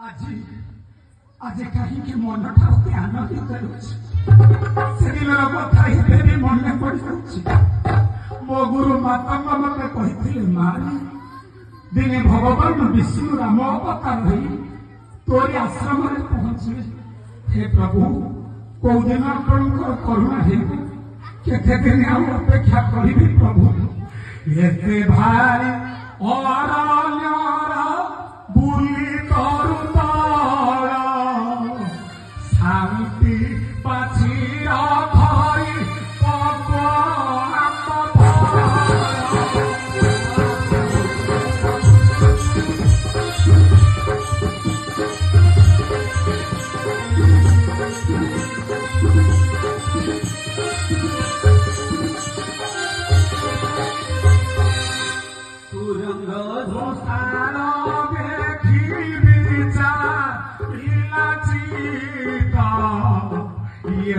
আজি আজি কাহিঁকি মনটাও আনন্দিত ହେଉଛି ସେଦିନର କଥା ଏବେ ବି ମନେ ପଡ଼ିଯାଉଛି। ମୋ ଗୁରୁ ମାତାମା ମତେ କହିଥିଲେ ମାରି ଦିନେ ଭଗବାନ ବିଷ୍ଣୁ ରାମ ଅବତାର ହୋଇ ତୋରି ଆଶ୍ରମରେ ପହଞ୍ଚିବେ। ହେ ପ୍ରଭୁ କୋଉଦିନ ଆପଣଙ୍କର କରୁଣା ହେଇବ କେତେ ଦିନ ଆଉ ଅପେକ୍ଷା କରିବି ପ୍ରଭୁ। ଏତେ ଭାରି ଅରଣ୍ୟର ବୁଲି ତରୁ ତଳ ଶାନ୍ତି ପାଚିର ଧରି Ye